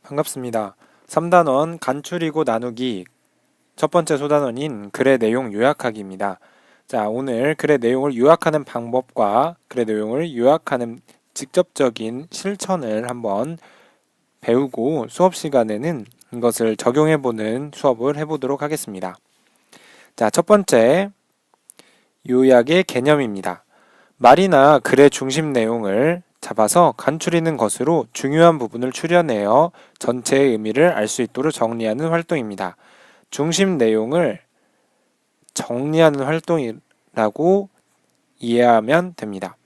반갑습니다. 3단원 간추리고 나누기 첫 번째 소단원인 글의 내용 요약하기입니다. 자, 오늘 글의 내용을 요약하는 방법과 글의 내용을 요약하는 직접적인 실천을 한번 배우고 수업 시간에는 이것을 적용해보는 수업을 해보도록 하겠습니다. 자, 첫 번째 요약의 개념입니다. 말이나 글의 중심 내용을 잡아서 간추리는 것으로 중요한 부분을 추려내어 전체의 의미를 알 수 있도록 정리하는 활동입니다. 중심 내용을 정리하는 활동이라고 이해하면 됩니다.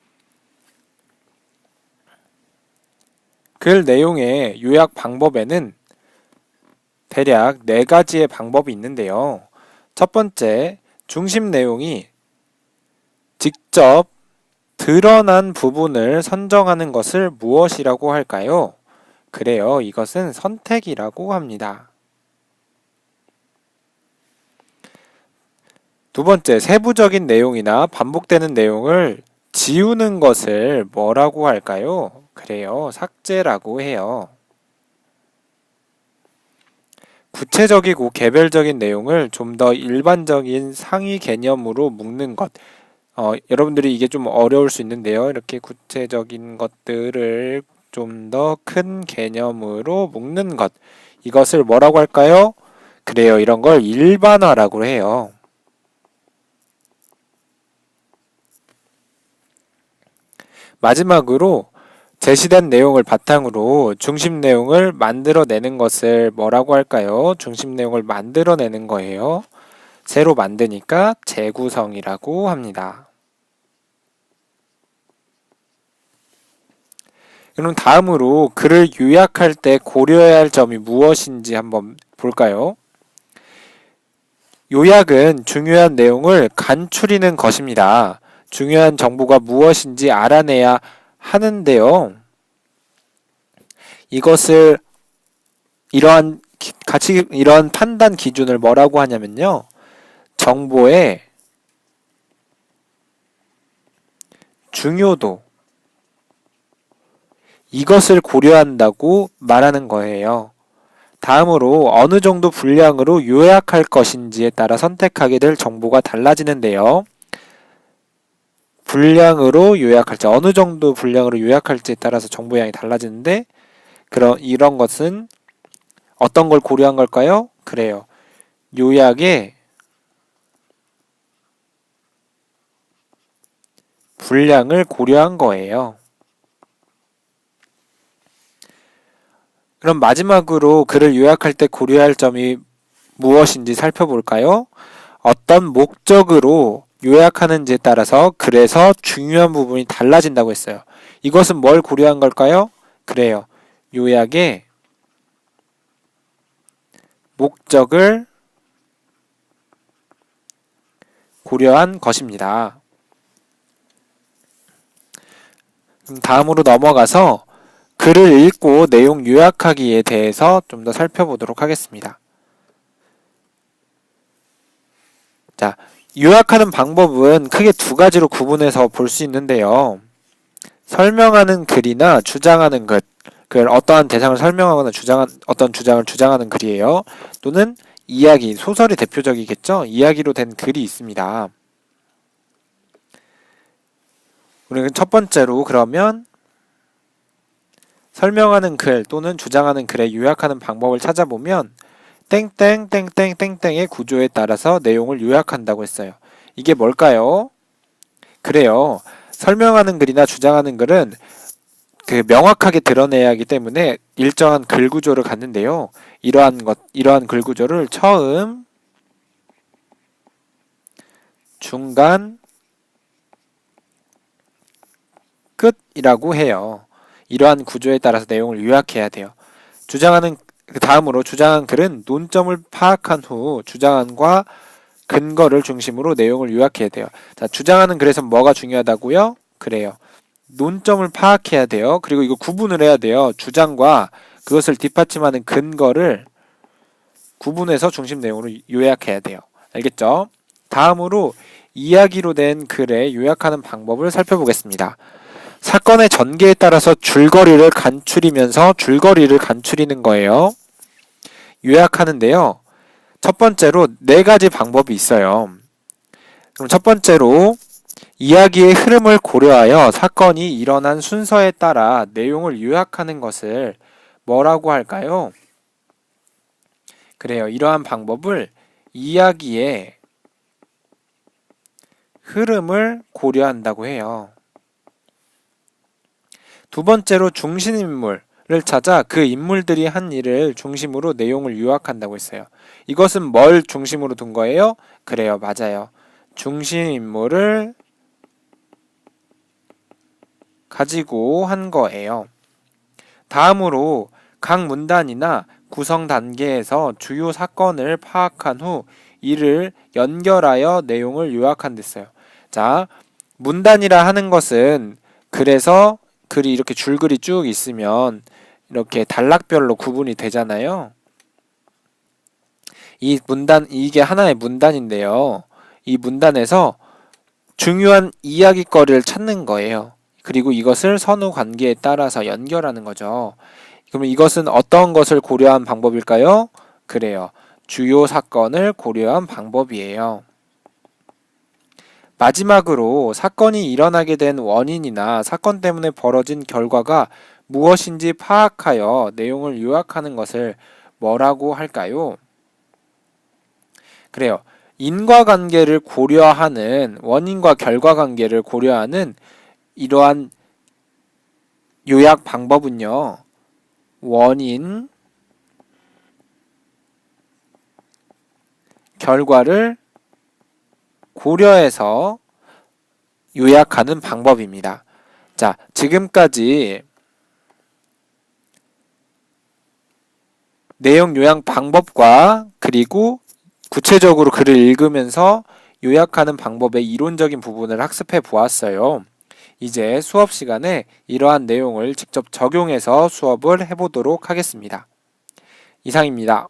글 내용의 요약 방법에는 대략 4가지의 방법이 있는데요. 첫 번째, 중심 내용이 직접 드러난 부분을 선정하는 것을 무엇이라고 할까요? 그래요. 이것은 선택이라고 합니다. 두 번째, 세부적인 내용이나 반복되는 내용을 지우는 것을 뭐라고 할까요? 그래요. 삭제라고 해요. 구체적이고 개별적인 내용을 좀 더 일반적인 상위 개념으로 묶는 것. 여러분들이 이게 좀 어려울 수 있는데요. 이렇게 구체적인 것들을 좀 더 큰 개념으로 묶는 것. 이것을 뭐라고 할까요? 그래요. 이런 걸 일반화라고 해요. 마지막으로 제시된 내용을 바탕으로 중심 내용을 만들어내는 것을 뭐라고 할까요? 중심 내용을 만들어내는 거예요. 새로 만드니까 재구성이라고 합니다. 그럼 다음으로 글을 요약할 때 고려해야 할 점이 무엇인지 한번 볼까요? 요약은 중요한 내용을 간추리는 것입니다. 중요한 정보가 무엇인지 알아내야 하는데요. 이것을 이러한 판단 기준을 뭐라고 하냐면요. 정보의 중요도, 이것을 고려한다고 말하는 거예요. 다음으로 어느 정도 분량으로 요약할 것인지에 따라 선택하게 될 정보가 달라지는데요. 분량으로 요약할지, 어느 정도 분량으로 요약할지에 따라서 정보 양이 달라지는데, 이런 것은 어떤 걸 고려한 걸까요? 그래요. 요약의 분량을 고려한 거예요. 그럼 마지막으로 글을 요약할 때 고려할 점이 무엇인지 살펴볼까요? 어떤 목적으로 요약하는지에 따라서 글에서 중요한 부분이 달라진다고 했어요. 이것은 뭘 고려한 걸까요? 그래요. 요약의 목적을 고려한 것입니다. 다음으로 넘어가서 글을 읽고 내용 요약하기에 대해서 좀 더 살펴보도록 하겠습니다. 자, 요약하는 방법은 크게 2가지로 구분해서 볼 수 있는데요. 설명하는 글이나 주장하는 글, 어떠한 대상을 설명하거나 어떤 주장을 주장하는 글이에요. 또는 이야기, 소설이 대표적이겠죠? 이야기로 된 글이 있습니다. 우리는 첫 번째로 그러면 설명하는 글 또는 주장하는 글에 요약하는 방법을 찾아보면 땡땡땡땡땡땡의 구조에 따라서 내용을 요약한다고 했어요. 이게 뭘까요? 그래요. 설명하는 글이나 주장하는 글은 명확하게 드러내야 하기 때문에 일정한 글 구조를 갖는데요. 이러한 글 구조를 처음, 중간, 끝이라고 해요. 이러한 구조에 따라서 내용을 요약해야 돼요. 다음으로 주장한 글은 논점을 파악한 후 주장안과 근거를 중심으로 내용을 요약해야 돼요. 자, 주장하는 글에서 뭐가 중요하다고요? 그래요. 논점을 파악해야 돼요. 그리고 이거 구분을 해야 돼요. 주장과 그것을 뒷받침하는 근거를 구분해서 중심 내용으로 요약해야 돼요. 알겠죠? 다음으로 이야기로 된 글에 요약하는 방법을 살펴보겠습니다. 사건의 전개에 따라서 줄거리를 간추리는 거예요. 요약하는데요. 첫 번째로 네 가지 방법이 있어요. 그럼 첫 번째로 이야기의 흐름을 고려하여 사건이 일어난 순서에 따라 내용을 요약하는 것을 뭐라고 할까요? 그래요. 이러한 방법을 이야기의 흐름을 고려한다고 해요. 두 번째로 중심인물을 찾아 그 인물들이 한 일을 중심으로 내용을 요약한다고 했어요. 이것은 뭘 중심으로 둔 거예요? 그래요. 맞아요. 중심인물을 가지고 한 거예요. 다음으로 각 문단이나 구성 단계에서 주요 사건을 파악한 후 이를 연결하여 내용을 요약한 데 써요. 자, 문단이라 하는 것은 그래서 글이 이렇게 줄글이 쭉 있으면 이렇게 단락별로 구분이 되잖아요. 이게 하나의 문단인데요. 이 문단에서 중요한 이야깃거리를 찾는 거예요. 그리고 이것을 선후 관계에 따라서 연결하는 거죠. 그러면 이것은 어떤 것을 고려한 방법일까요? 그래요. 주요 사건을 고려한 방법이에요. 마지막으로 사건이 일어나게 된 원인이나 사건 때문에 벌어진 결과가 무엇인지 파악하여 내용을 요약하는 것을 뭐라고 할까요? 그래요. 인과관계를 고려하는 원인과 결과관계를 고려하는 이러한 요약 방법은요. 원인, 결과를 고려해서 요약하는 방법입니다. 자, 지금까지 내용 요약 방법과 그리고 구체적으로 글을 읽으면서 요약하는 방법의 이론적인 부분을 학습해 보았어요. 이제 수업 시간에 이러한 내용을 직접 적용해서 수업을 해보도록 하겠습니다. 이상입니다.